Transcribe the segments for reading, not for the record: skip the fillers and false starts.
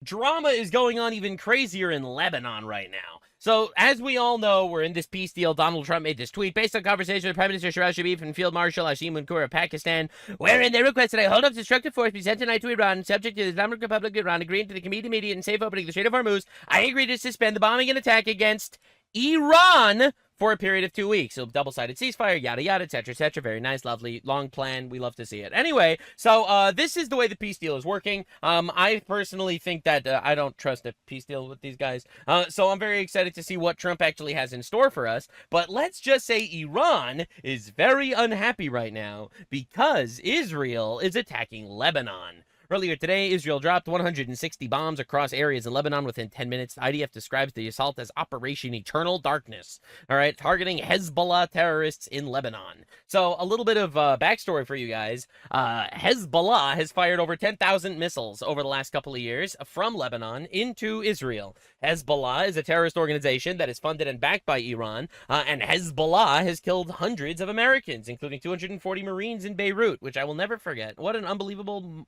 drama is going on even crazier in Lebanon right now. So, as we all know, we're in this peace deal. Donald Trump made this tweet based on conversation with Prime Minister Shiraz Sharif and Field Marshal Hashim Munkur of Pakistan, wherein they request that a hold-up destructive force be sent tonight to Iran, subject to the Islamic Republic of Iran agreeing to the immediate and safe opening of the Strait of Hormuz. I agree to suspend the bombing and attack against Iran for a period of 2 weeks. So double-sided ceasefire, yada yada, etc., etc. Very nice, lovely, long plan. We love to see it. Anyway, so this is the way the peace deal is working. I personally think that I don't trust a peace deal with these guys. So I'm very excited to see what Trump actually has in store for us. But let's just say Iran is very unhappy right now because Israel is attacking Lebanon. Earlier today, Israel dropped 160 bombs across areas in Lebanon within 10 minutes. The IDF describes the assault as Operation Eternal Darkness, all right, targeting Hezbollah terrorists in Lebanon. So a little bit of backstory for you guys. Hezbollah has fired over 10,000 missiles over the last couple of years from Lebanon into Israel. Hezbollah is a terrorist organization that is funded and backed by Iran, and Hezbollah has killed hundreds of Americans, including 240 Marines in Beirut, which I will never forget. What an unbelievable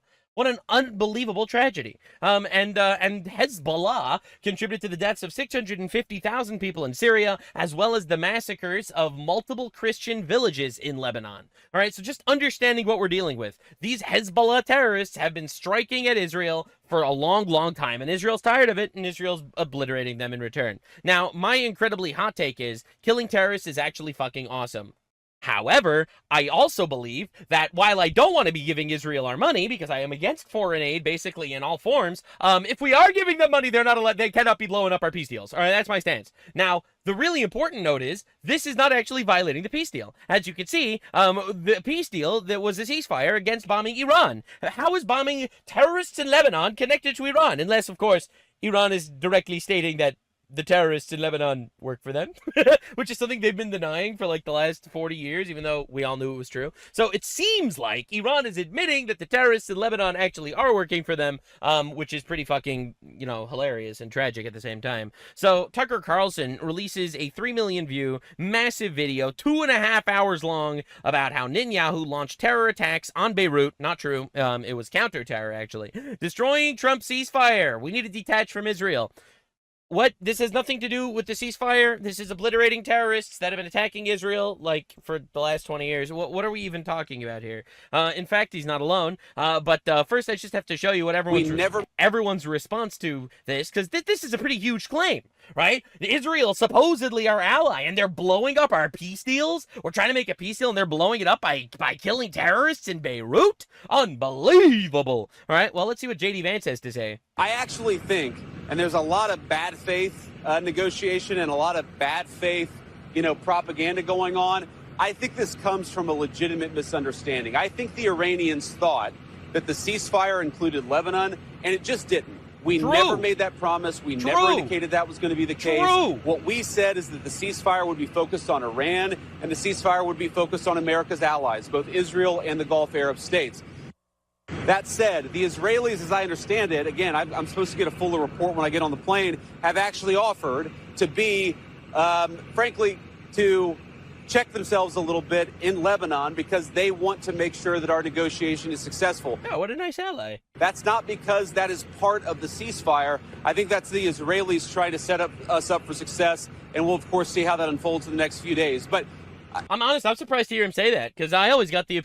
tragedy. And Hezbollah contributed to the deaths of 650,000 people in Syria, as well as the massacres of multiple Christian villages in Lebanon. All right, so just understanding what we're dealing with. These Hezbollah terrorists have been striking at Israel for a long, long time, and Israel's tired of it, and Israel's obliterating them in return. Now, my incredibly hot take is killing terrorists is actually fucking awesome. However, I also believe that while I don't want to be giving Israel our money, because I am against foreign aid basically in all forms, if we are giving them money, they cannot be blowing up our peace deals. All right, that's my stance. Now, the really important note is this is not actually violating the peace deal. As you can see, the peace deal that was a ceasefire against bombing Iran. How is bombing terrorists in Lebanon connected to Iran? Unless, of course, Iran is directly stating that the terrorists in Lebanon work for them, which is something they've been denying for like the last 40 years, even though we all knew it was true. So it seems like Iran is admitting that the terrorists in Lebanon actually are working for them, which is pretty fucking, hilarious and tragic at the same time. So Tucker Carlson releases a 3 million view, massive video, 2.5 hours long, about how Netanyahu launched terror attacks on Beirut. Not true. It was counter-terror, actually. Destroying Trump's ceasefire. We need to detach from Israel. What? This has nothing to do with the ceasefire. This is obliterating terrorists that have been attacking Israel, like, for the last 20 years. What are we even talking about here? In fact, he's not alone. But first, I just have to show you what everyone's response to this, because this is a pretty huge claim, right? Israel supposedly our ally, and they're blowing up our peace deals. We're trying to make a peace deal, and they're blowing it up by killing terrorists in Beirut? Unbelievable. All right, well, let's see what J.D. Vance has to say. I actually think, and there's a lot of bad faith negotiation and a lot of bad faith, propaganda going on. I think this comes from a legitimate misunderstanding. I think the Iranians thought that the ceasefire included Lebanon, and it just didn't. We never made that promise. We never indicated that was going to be the case. What we said is that the ceasefire would be focused on Iran, and the ceasefire would be focused on America's allies, both Israel and the Gulf Arab states. That said, the Israelis, as I understand it, again, I'm supposed to get a fuller report when I get on the plane, have actually offered to be, frankly, to check themselves a little bit in Lebanon because they want to make sure that our negotiation is successful. Oh, what a nice ally. That's not because that is part of the ceasefire. I think that's the Israelis trying to set us up for success, and we'll, of course, see how that unfolds in the next few days. But I'm honest, I'm surprised to hear him say that, because I always got the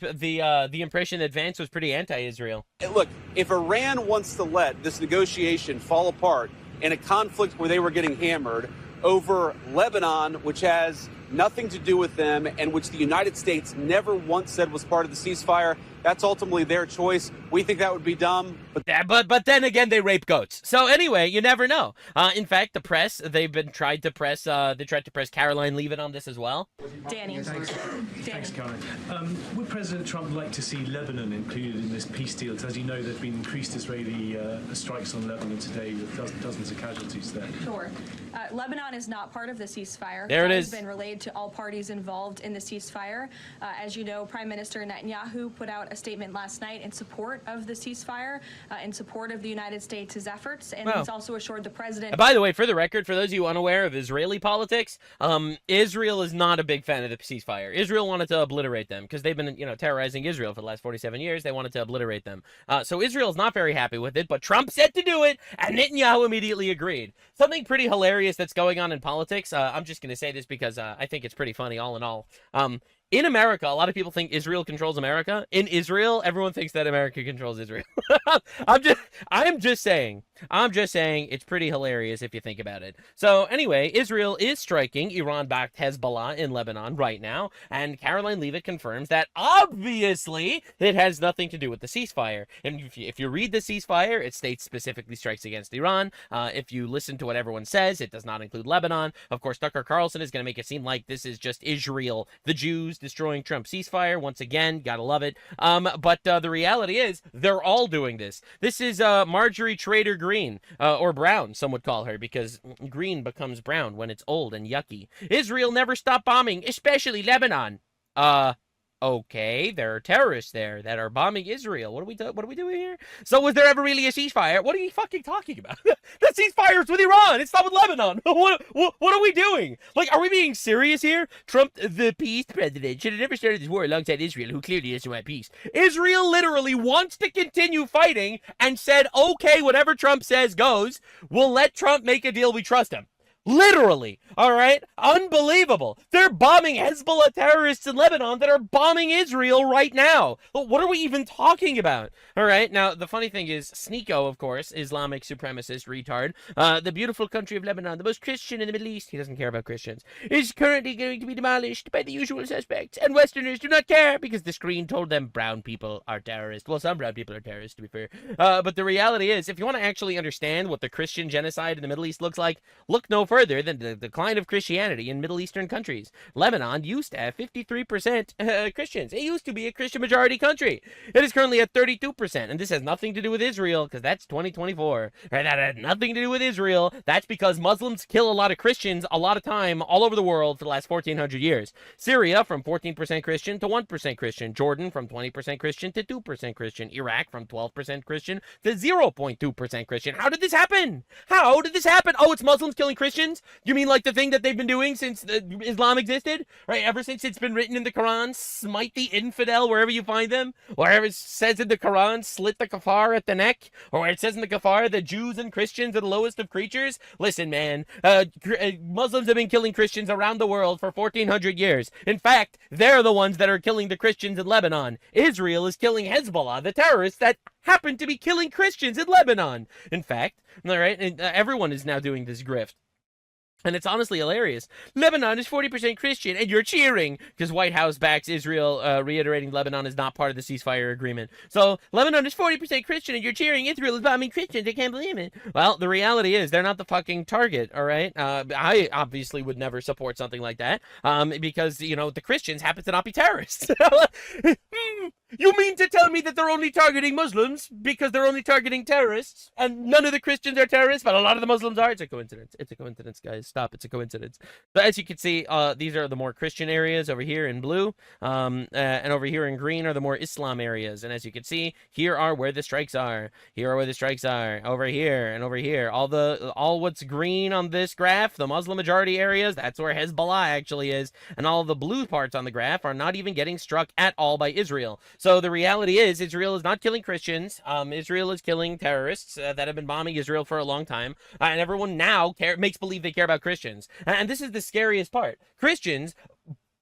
impression that Vance was pretty anti-Israel. Look, if Iran wants to let this negotiation fall apart in a conflict where they were getting hammered over Lebanon, which has nothing to do with them and which the United States never once said was part of the ceasefire, that's ultimately their choice. We think that would be dumb. But then again, they rape goats. So anyway, you never know. In fact, the press, they tried to press Caroline Leavitt on this as well. Danny. Thanks, Caroline. Would President Trump like to see Lebanon included in this peace deal? As you know, there have been increased Israeli strikes on Lebanon today with dozens of casualties there. Sure. Lebanon is not part of the ceasefire. There it is. It's been relayed to all parties involved in the ceasefire. As you know, Prime Minister Netanyahu put out a statement last night in support of the ceasefire, in support of the United States' efforts, and Well, he's also assured the president. And by the way, for the record, for those of you unaware of Israeli politics, Israel is not a big fan of the ceasefire. Israel wanted to obliterate them because they've been, terrorizing Israel for the last 47 years. They wanted to obliterate them. So Israel's not very happy with it, but Trump said to do it, and Netanyahu immediately agreed. Something pretty hilarious that's going on in politics. I'm just going to say this because I think it's pretty funny all in all. In America, a lot of people think Israel controls America. In Israel, everyone thinks that America controls Israel. I'm just saying it's pretty hilarious if you think about it. So anyway, Israel is striking Iran-backed Hezbollah in Lebanon right now, and Caroline Leavitt confirms that obviously it has nothing to do with the ceasefire. And if you read the ceasefire, it states specifically strikes against Iran. If you listen to what everyone says, it does not include Lebanon. Of course, Tucker Carlson is going to make it seem like this is just Israel, the Jews, destroying Trump's ceasefire. Once again, gotta love it. But the reality is, they're all doing this. This is Marjorie Trader Green, or Brown, some would call her, because green becomes brown when it's old and yucky. Israel never stopped bombing, especially Lebanon. Okay, there are terrorists there that are bombing Israel. What are we doing here? So was there ever really a ceasefire? What are you fucking talking about? The ceasefire's with Iran. It's not with Lebanon. What are we doing? Like, are we being serious here? Trump, the peace president, should have never started this war alongside Israel, who clearly doesn't want peace. Israel literally wants to continue fighting and said, okay, whatever Trump says goes. We'll let Trump make a deal. We trust him. Literally, all right? Unbelievable. They're bombing Hezbollah terrorists in Lebanon that are bombing Israel right now. What are we even talking about? All right, now, the funny thing is, Sneeko, of course, Islamic supremacist retard, the beautiful country of Lebanon, the most Christian in the Middle East, he doesn't care about Christians, is currently going to be demolished by the usual suspects, and Westerners do not care because the screen told them brown people are terrorists. Well, some brown people are terrorists, to be fair. But the reality is, if you want to actually understand what the Christian genocide in the Middle East looks like, look no further than the decline of Christianity in Middle Eastern countries. Lebanon used to have 53% Christians. It used to be a Christian majority country. It is currently at 32%, and this has nothing to do with Israel, because that's 2024. Right? That had nothing to do with Israel. That's because Muslims kill a lot of Christians a lot of time all over the world for the last 1,400 years. Syria from 14% Christian to 1% Christian. Jordan from 20% Christian to 2% Christian. Iraq from 12% Christian to 0.2% Christian. How did this happen? How did this happen? Oh, it's Muslims killing Christians? You mean like the thing that they've been doing since Islam existed? Right? Ever since it's been written in the Quran, smite the infidel wherever you find them? Wherever it says in the Quran, slit the kafar at the neck? Or where it says in the kafar, the Jews and Christians are the lowest of creatures? Listen, man, Muslims have been killing Christians around the world for 1,400 years. In fact, they're the ones that are killing the Christians in Lebanon. Israel is killing Hezbollah, the terrorists that happen to be killing Christians in Lebanon. In fact, all right, and, everyone is now doing this grift. And it's honestly hilarious. Lebanon is 40% Christian, and you're cheering because White House backs Israel, reiterating Lebanon is not part of the ceasefire agreement. So Lebanon is 40% Christian, and you're cheering Israel is bombing Christians. I can't believe it. Well, the reality is they're not the fucking target, all right? I obviously would never support something like that because, the Christians happen to not be terrorists. You mean to tell me that they're only targeting Muslims because they're only targeting terrorists and none of the Christians are terrorists, but a lot of the Muslims are? It's a coincidence. It's a coincidence, guys. Stop. It's a coincidence. So as you can see, these are the more Christian areas over here in blue, and over here in green are the more Islam areas. And as you can see, here are where the strikes are. Here are where the strikes are. Over here and over here. All what's green on this graph, the Muslim majority areas, that's where Hezbollah actually is. And all the blue parts on the graph are not even getting struck at all by Israel. So the reality is Israel is not killing Christians. Israel is killing terrorists that have been bombing Israel for a long time. And everyone now makes believe they care about Christians. And this is the scariest part. Christians,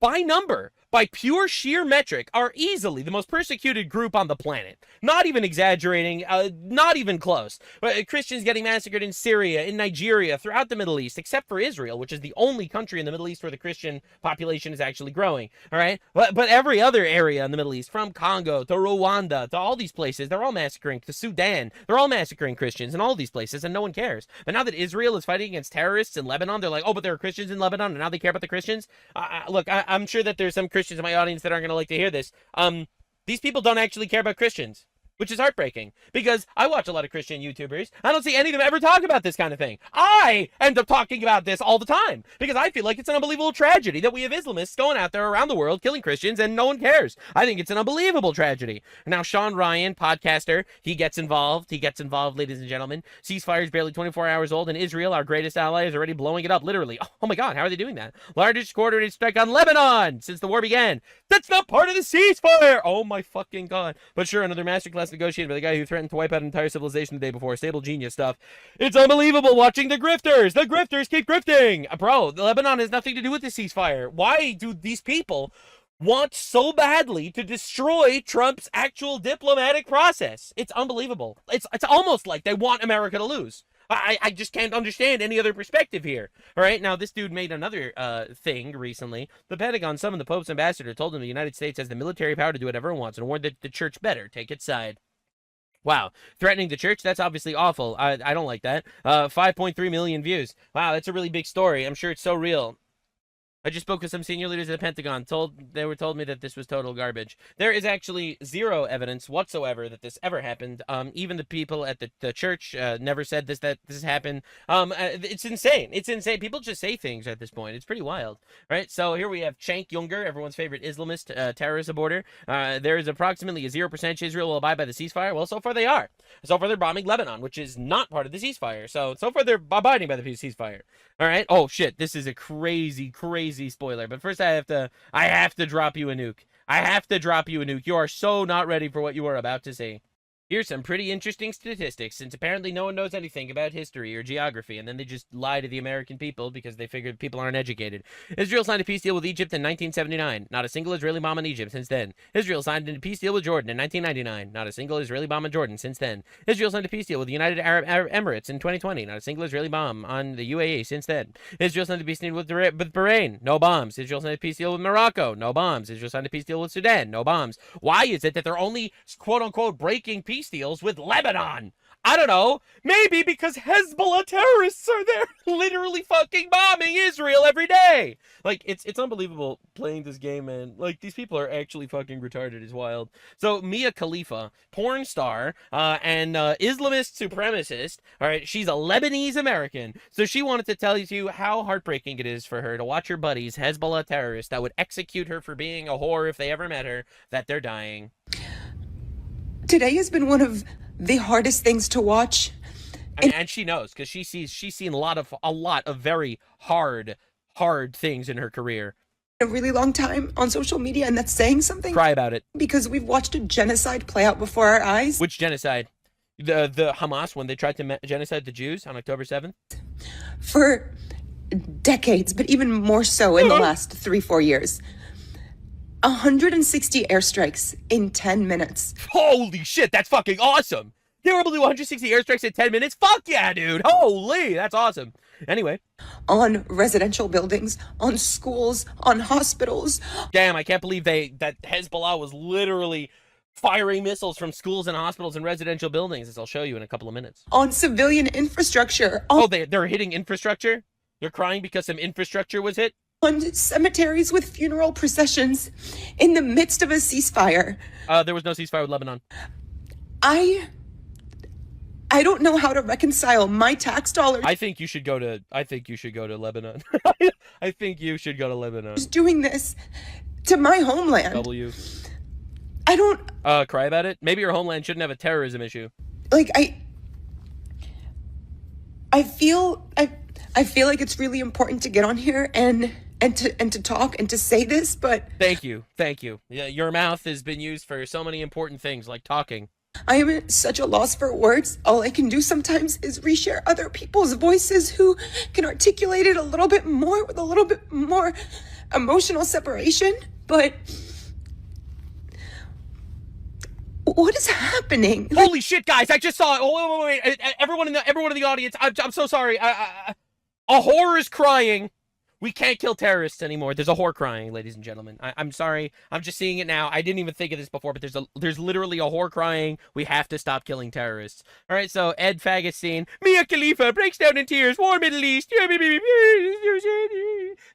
by number, by pure sheer metric, are easily the most persecuted group on the planet. Not even exaggerating, not even close. Christians getting massacred in Syria, in Nigeria, throughout the Middle East, except for Israel, which is the only country in the Middle East where the Christian population is actually growing. All right? But every other area in the Middle East, from Congo to Rwanda to all these places, they're all massacring, to Sudan, they're all massacring Christians in all these places, and no one cares. But now that Israel is fighting against terrorists in Lebanon, they're like, oh, but there are Christians in Lebanon, and now they care about the Christians? Look, I'm sure that there's some Christians in my audience that aren't going to like to hear this. These people don't actually care about Christians. which is heartbreaking because I watch a lot of Christian YouTubers. I don't see any of them ever talk about this kind of thing. I end up talking about this all the time because I feel like it's an unbelievable tragedy that we have Islamists going out there around the world killing Christians and no one cares. I think it's an unbelievable tragedy. Now, Sean Ryan, podcaster, he gets involved. Ladies and gentlemen. Ceasefire is barely 24 hours old, and Israel, our greatest ally, is already blowing it up, literally. Oh my God, how are they doing that? Largest coordinated strike on Lebanon since the war began. That's not part of the ceasefire! Oh my fucking God. But sure, another masterclass negotiated by the guy who threatened to wipe out an entire civilization the day before. Stable genius stuff. It's unbelievable watching the grifters. The grifters keep grifting. Bro, Lebanon has nothing to do with the ceasefire. Why do these people want so badly to destroy Trump's actual diplomatic process? It's unbelievable. It's almost like they want America to lose. I just can't understand any other perspective here. All right, now this dude made another thing recently. The Pentagon summoned the Pope's ambassador, told him the United States has the military power to do whatever it wants, and warned that the church better take its side. Wow, threatening the church? That's obviously awful. I don't like that. 5.3 million views. Wow, that's a really big story. I'm sure it's so real. I just spoke with some senior leaders at the Pentagon. They told me that this was total garbage. There is actually zero evidence whatsoever that this ever happened. Even the people at the church never said that this happened. It's insane. It's insane. People just say things at this point. It's pretty wild, right? So here we have Cenk Uygur, everyone's favorite Islamist terrorist aborter. There is approximately a 0% chance Israel will abide by the ceasefire. Well, so far they are. So far they're bombing Lebanon, which is not part of the ceasefire. So far they're abiding by the ceasefire. All right. Oh shit, this is a crazy spoiler. But first I have to drop you a nuke. I have to drop you a nuke. You are so not ready for what you are about to see. Here's some pretty interesting statistics, since apparently no one knows anything about history or geography, and then they just lie to the American people because they figured people aren't educated. Israel signed a peace deal with Egypt in 1979. Not a single Israeli bomb in Egypt since then. Israel signed a peace deal with Jordan in 1999. Not a single Israeli bomb in Jordan since then. Israel signed a peace deal with the United Arab Emirates in 2020. Not a single Israeli bomb on the UAE since then. Israel signed a peace deal with Bahrain. No bombs. Israel signed a peace deal with Morocco. No bombs. Israel signed a peace deal with Sudan. No bombs. Why is it that they're only quote-unquote breaking peace deals with Lebanon? I don't know. Maybe because Hezbollah terrorists are there literally fucking bombing Israel every day. Like, it's unbelievable playing this game, man. Like, these people are actually fucking retarded. It's wild. So, Mia Khalifa, porn star, and Islamist supremacist. All right, she's a Lebanese American. So she wanted to tell you how heartbreaking it is for her to watch her buddies, Hezbollah terrorists, that would execute her for being a whore if they ever met her, that they're dying. Today has been one of the hardest things to watch. And she knows, because she's seen a lot of very hard things in her career. A really long time on social media, and that's saying something. Cry about it. Because we've watched a genocide play out before our eyes. Which genocide? The Hamas, when they tried to genocide the Jews on October 7th? For decades, but even more so in the last 3-4 years. 160 airstrikes in 10 minutes. Holy shit, that's fucking awesome. They were able to do 160 airstrikes in 10 minutes? Fuck yeah, dude. Holy, that's awesome. Anyway. On residential buildings, on schools, on hospitals. Damn, I can't believe that Hezbollah was literally firing missiles from schools and hospitals and residential buildings, as I'll show you in a couple of minutes. On civilian infrastructure. They're hitting infrastructure? You're crying because some infrastructure was hit? On cemeteries with funeral processions in the midst of a ceasefire. There was no ceasefire with Lebanon. I don't know how to reconcile my tax dollars. I think you should go to Lebanon. I think you should go to Lebanon. Doing this to my homeland. I don't cry about it. Maybe your homeland shouldn't have a terrorism issue. Like I feel like it's really important to get on here and to talk and to say this, but thank you. Yeah, your mouth has been used for so many important things, like talking. I am at such a loss for words. All I can do sometimes is reshare other people's voices who can articulate it a little bit more with a little bit more emotional separation. But what is happening? Holy shit, guys! I just saw it. Oh, wait. Everyone in the audience. I'm so sorry. A whore is crying. We can't kill terrorists anymore. There's a whore crying, ladies and gentlemen. I'm sorry. I'm just seeing it now. I didn't even think of this before, but there's literally a whore crying. We have to stop killing terrorists. All right, so Ed Faggot scene. Mia Khalifa breaks down in tears. War Middle East.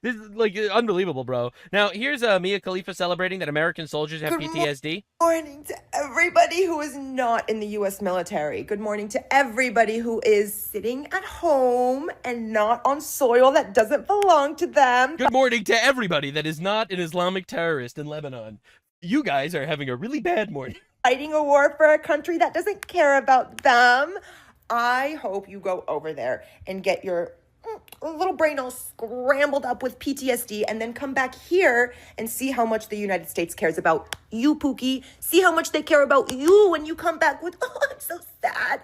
This is like unbelievable, bro. Now, here's Mia Khalifa celebrating that American soldiers have PTSD. Good morning to everybody who is not in the U.S. military. Good morning to everybody who is sitting at home and not on soil that doesn't belong to them. Good morning to everybody that is not an Islamic terrorist in Lebanon. You guys are having a really bad morning. Fighting a war for a country that doesn't care about them. I hope you go over there and get your little brain all scrambled up with PTSD and then come back here and see how much the United States cares about you, Pookie. See how much they care about you when you come back with, oh, I'm so sad.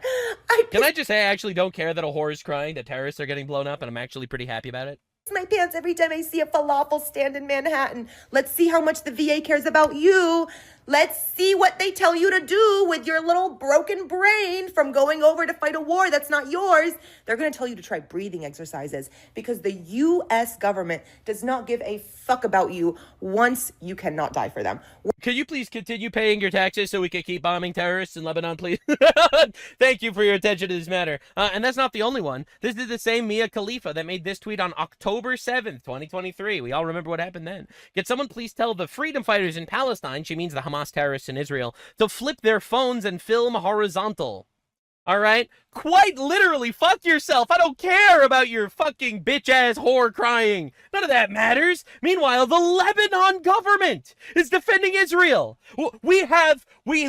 Can I just say I actually don't care that a whore is crying, that terrorists are getting blown up, and I'm actually pretty happy about it? My pants every time I see a falafel stand in Manhattan. Let's see how much the VA cares about you. Let's see what they tell you to do with your little broken brain from going over to fight a war that's not yours. They're going to tell you to try breathing exercises because the U.S. government does not give a fuck about you once you cannot die for them. Could you please continue paying your taxes so we can keep bombing terrorists in Lebanon, please? Thank you for your attention to this matter. And that's not the only one. This is the same Mia Khalifa that made this tweet on October 7th, 2023. We all remember what happened then. Could someone please tell the freedom fighters in Palestine, she means the Hamas terrorists in Israel, to flip their phones and film horizontal? All right? Quite literally, fuck yourself. I don't care about your fucking bitch-ass whore crying. None of that matters. Meanwhile, the Lebanon government is defending Israel. We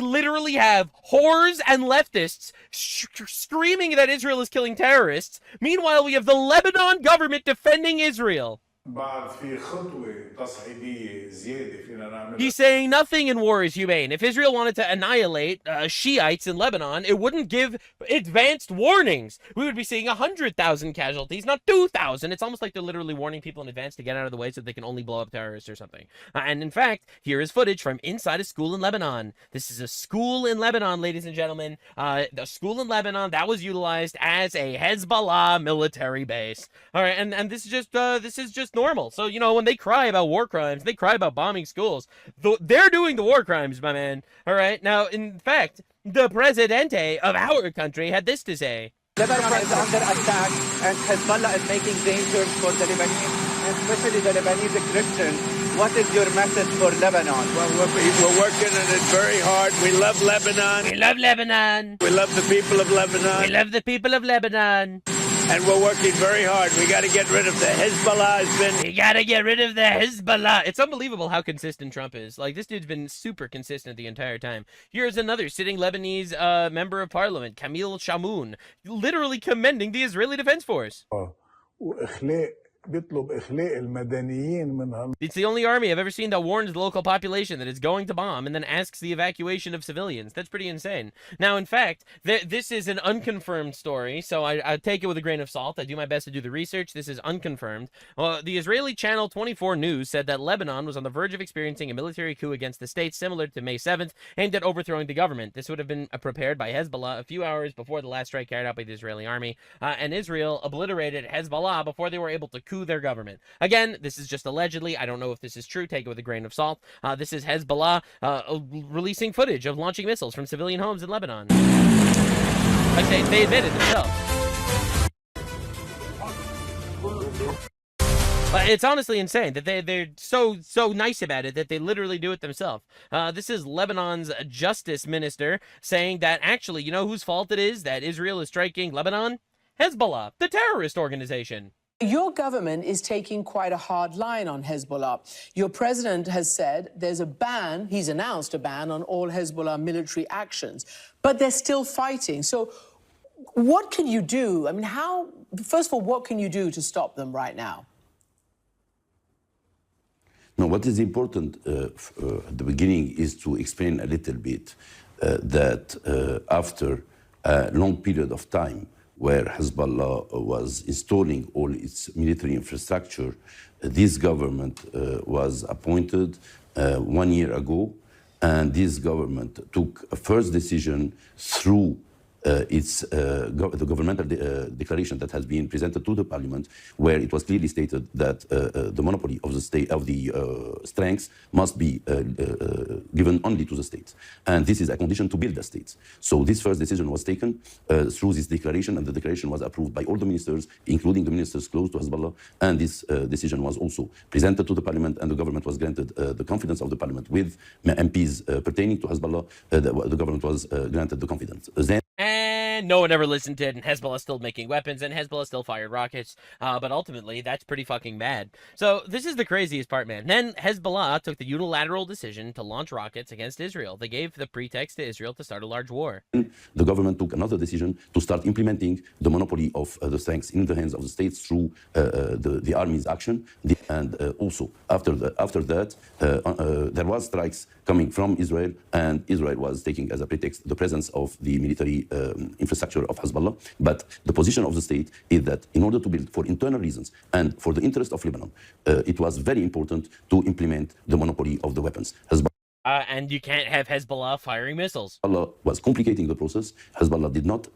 literally have whores and leftists screaming that Israel is killing terrorists. Meanwhile, we have the Lebanon government defending Israel. He's saying nothing in war is humane. If Israel wanted to annihilate Shiites in Lebanon, it wouldn't give advanced warnings. We would be seeing 100,000 casualties, not 2,000. It's almost like they're literally warning people in advance to get out of the way so they can only blow up terrorists or something. And in fact, here is footage from inside a school in Lebanon. This is a school in Lebanon, ladies and gentlemen. The school in Lebanon that was utilized as a Hezbollah military base. All right, and this is just normal. So, you know, when they cry about war crimes, they cry about bombing schools. They're doing the war crimes, my man. All right. Now, in fact, the presidente of our country had this to say. Lebanon is under attack, and Hezbollah is making dangers for the Lebanese, especially the Lebanese Christians. What is your message for Lebanon? Well, we're working on it very hard. We love Lebanon. We love Lebanon. We love the people of Lebanon. We love the people of Lebanon. And we're working very hard. We got to get rid of the Hezbollah. We got to get rid of the Hezbollah. It's unbelievable how consistent Trump is. Like, this dude's been super consistent the entire time. Here's another sitting Lebanese member of parliament, Camille Chamoun, literally commending the Israeli Defense Force. It's the only army I've ever seen that warns the local population that it's going to bomb and then asks the evacuation of civilians. That's pretty insane. Now, in fact, this is an unconfirmed story, so I take it with a grain of salt. I do my best to do the research. This is unconfirmed. The Israeli channel 24 News said that Lebanon was on the verge of experiencing a military coup against the state similar to May 7th, aimed at overthrowing the government. This would have been prepared by Hezbollah a few hours before the last strike carried out by the Israeli army, and Israel obliterated Hezbollah before they were able to coup their government. Again, this is just allegedly. I don't know if this is true. Take it with a grain of salt. This is Hezbollah releasing footage of launching missiles from civilian homes in Lebanon. Like they admitted themselves. But it's honestly insane that they're so nice about it that they literally do it themselves. This is Lebanon's justice minister saying that actually, you know whose fault it is that Israel is striking Lebanon? Hezbollah, the terrorist organization. Your government is taking quite a hard line on Hezbollah. Your president has said there's a ban, he's announced a ban on all Hezbollah military actions, but they're still fighting. So what can you do? I mean, first of all, what can you do to stop them right now? No, what is important at the beginning is to explain a little bit that after a long period of time, where Hezbollah was installing all its military infrastructure, this government was appointed 1 year ago, and this government took a first decision through it's the governmental declaration that has been presented to the parliament, where it was clearly stated that the monopoly of the state of the strengths must be given only to the states, and this is a condition to build the states. So this first decision was taken through this declaration, and the declaration was approved by all the ministers, including the ministers close to Hezbollah, and this decision was also presented to the parliament, and the government was granted the confidence of the parliament with MPs pertaining to Hezbollah. The government was granted the confidence. Then and no one ever listened to it, and Hezbollah's still making weapons, and Hezbollah still fired rockets, but ultimately, that's pretty fucking bad. So, this is the craziest part, man. Then, Hezbollah took the unilateral decision to launch rockets against Israel. They gave the pretext to Israel to start a large war. The government took another decision to start implementing the monopoly of the strengths in the hands of the states through the army's action, and also, after that, there was strikes coming from Israel, and Israel was taking as a pretext the presence of the military infrastructure of Hezbollah. But the position of the state is that in order to build for internal reasons and for the interest of Lebanon, it was very important to implement the monopoly of the weapons. And you can't have Hezbollah firing missiles. Hezbollah was complicating the process. Hezbollah did not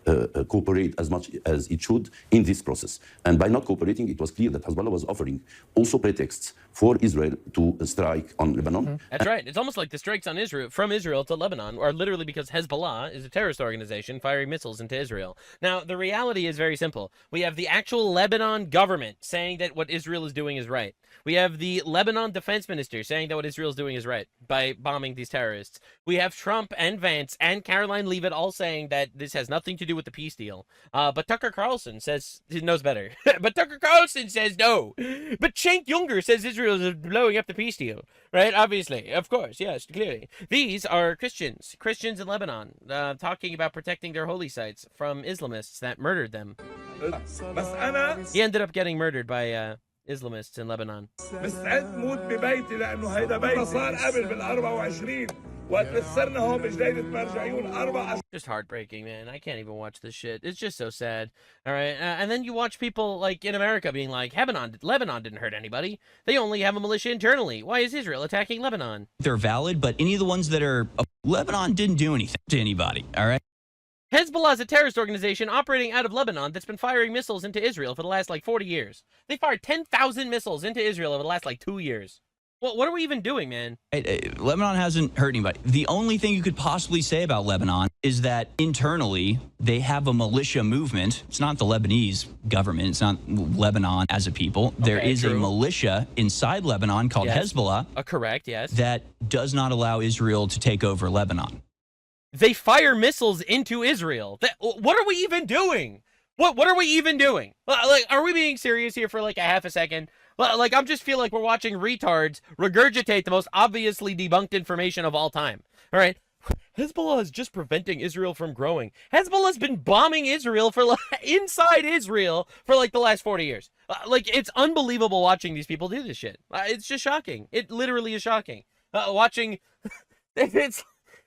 cooperate as much as it should in this process. And by not cooperating, it was clear that Hezbollah was offering also pretexts for Israel to strike on Lebanon. Mm-hmm. That's right. It's almost like the strikes on Israel, from Israel to Lebanon, are literally because Hezbollah is a terrorist organization firing missiles into Israel. Now, the reality is very simple. We have the actual Lebanon government saying that what Israel is doing is right. We have the Lebanon defense minister saying that what Israel is doing is right by bombing these terrorists. We have Trump and Vance and Caroline Leavitt all saying that this has nothing to do with the peace deal. But Tucker Carlson says he knows better. But Tucker Carlson says no. But Cenk Uygur says Israel is blowing up the peace deal. Right? Obviously. Of course. Yes, clearly. These are Christians in Lebanon, talking about protecting their holy sites from Islamists that murdered them. He ended up getting murdered by Islamists in Lebanon. Just heartbreaking, man. I can't even watch this shit. It's just so sad. All right. And then you watch people like in America being like, Lebanon didn't hurt anybody. They only have a militia internally. Why is Israel attacking Lebanon? They're valid, but any of the ones that are Lebanon didn't do anything to anybody. All right. Hezbollah is a terrorist organization operating out of Lebanon that's been firing missiles into Israel for the last, 40 years. They fired 10,000 missiles into Israel over the last, 2 years. Well, what are we even doing, man? Lebanon hasn't hurt anybody. The only thing you could possibly say about Lebanon is that internally they have a militia movement. It's not the Lebanese government. It's not Lebanon as a people. There is true. A militia inside Lebanon called Hezbollah. Correct, yes. That does not allow Israel to take over Lebanon. They fire missiles into Israel. What are we even doing? What are we even doing? Are we being serious here for a half a second? I just feel like we're watching retards regurgitate the most obviously debunked information of all time. All right. Hezbollah is just preventing Israel from growing. Hezbollah's been bombing Israel for inside Israel for the last 40 years. It's unbelievable watching these people do this shit. It's just shocking. It literally is shocking. Watching it's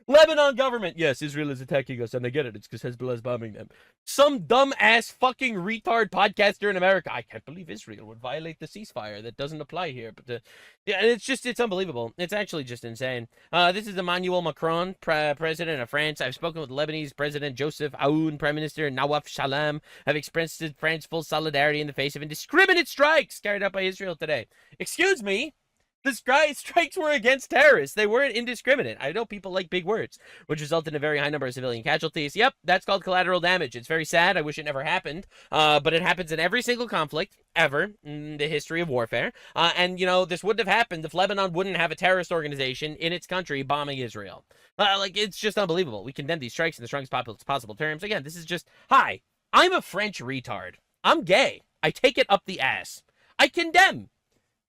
Lebanon government. Yes, Israel is attacking us, and I get it. It's because Hezbollah is bombing them. Some dumb-ass fucking retard podcaster in America. I can't believe Israel would violate the ceasefire. That doesn't apply here. But yeah, it's unbelievable. It's actually just insane. This is Emmanuel Macron, president of France. I've spoken with Lebanese President Joseph Aoun, Prime Minister Nawaf Salam. Have expressed France's full solidarity in the face of indiscriminate strikes carried out by Israel today. Excuse me? The strikes were against terrorists. They weren't indiscriminate. I know people like big words, which resulted in a very high number of civilian casualties. Yep, that's called collateral damage. It's very sad. I wish it never happened. But it happens in every single conflict ever in the history of warfare. And, this wouldn't have happened if Lebanon wouldn't have a terrorist organization in its country bombing Israel. It's just unbelievable. We condemn these strikes in the strongest possible terms. Again, this is just, hi, I'm a French retard. I'm gay. I take it up the ass. I condemn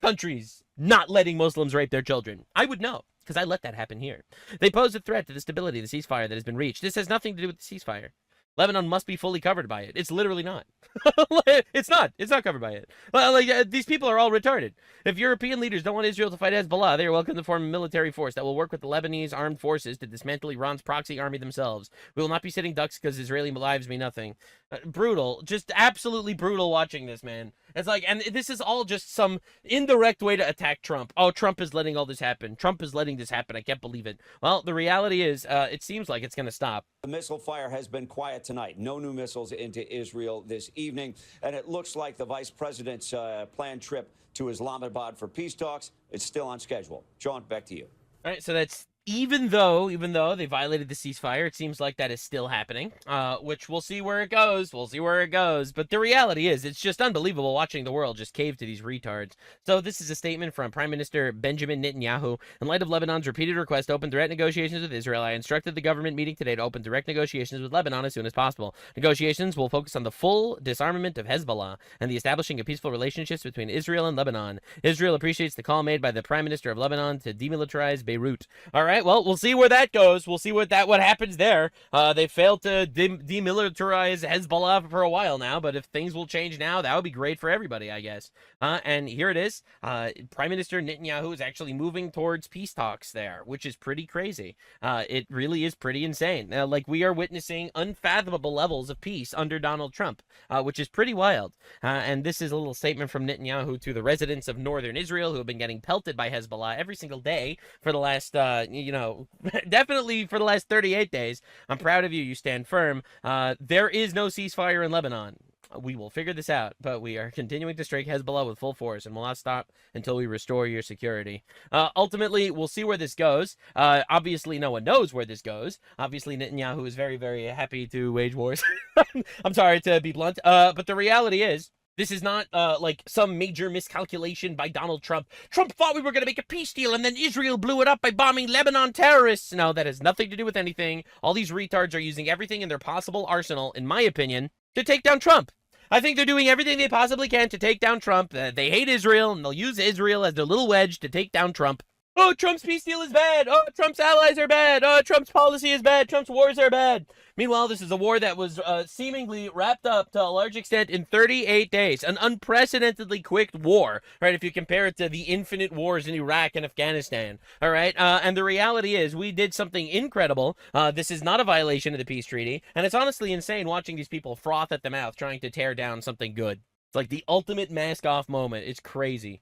countries not letting Muslims rape their children. I would know, because I let that happen here. They pose a threat to the stability of the ceasefire that has been reached. This has nothing to do with the ceasefire. Lebanon must be fully covered by it. It's literally not. It's not. It's not covered by it. These people are all retarded. If European leaders don't want Israel to fight Hezbollah, they are welcome to form a military force that will work with the Lebanese armed forces to dismantle Iran's proxy army themselves. We will not be sitting ducks because Israeli lives mean nothing. Brutal. Just absolutely brutal watching this, man. It's like, and this is all just some indirect way to attack Trump. Oh, Trump is letting all this happen. Trump is letting this happen. I can't believe it. Well, the reality is, it seems like it's going to stop. The missile fire has been quiet tonight. No new missiles into Israel this evening. And it looks like the vice president's planned trip to Islamabad for peace talks is still on schedule. Sean, back to you. All right, so that's even though they violated the ceasefire, it seems like that is still happening, which we'll see where it goes. We'll see where it goes. But the reality is, it's just unbelievable watching the world just cave to these retards. So this is a statement from Prime Minister Benjamin Netanyahu. In light of Lebanon's repeated request to open direct negotiations with Israel, I instructed the government meeting today to open direct negotiations with Lebanon as soon as possible. Negotiations will focus on the full disarmament of Hezbollah and the establishing of peaceful relationships between Israel and Lebanon. Israel appreciates the call made by the Prime Minister of Lebanon to demilitarize Beirut. All right. Well, we'll see where that goes. We'll see what happens there. They failed to demilitarize Hezbollah for a while now, but if things will change now, that would be great for everybody, I guess. And here it is. Prime Minister Netanyahu is actually moving towards peace talks there, which is pretty crazy. It really is pretty insane. Like, we are witnessing unfathomable levels of peace under Donald Trump, which is pretty wild. And this is a little statement from Netanyahu to the residents of northern Israel who have been getting pelted by Hezbollah every single day for the last, definitely for the last 38 days. I'm proud of you. You stand firm. There is no ceasefire in Lebanon. We will figure this out, but we are continuing to strike Hezbollah with full force and will not stop until we restore your security. Ultimately, we'll see where this goes. Obviously, no one knows where this goes. Obviously, Netanyahu is very, very happy to wage wars. I'm sorry to be blunt, but the reality is, this is not like some major miscalculation by Donald Trump. Trump thought we were going to make a peace deal, and then Israel blew it up by bombing Lebanon terrorists. No, that has nothing to do with anything. All these retards are using everything in their possible arsenal, in my opinion, to take down Trump. I think they're doing everything they possibly can to take down Trump. They hate Israel, and they'll use Israel as their little wedge to take down Trump. Oh, Trump's peace deal is bad. Oh, Trump's allies are bad. Oh, Trump's policy is bad. Trump's wars are bad. Meanwhile, this is a war that was seemingly wrapped up to a large extent in 38 days. An unprecedentedly quick war, right, if you compare it to the infinite wars in Iraq and Afghanistan. All right, and the reality is we did something incredible. This is not a violation of the peace treaty, and it's honestly insane watching these people froth at the mouth trying to tear down something good. It's like the ultimate mask-off moment. It's crazy.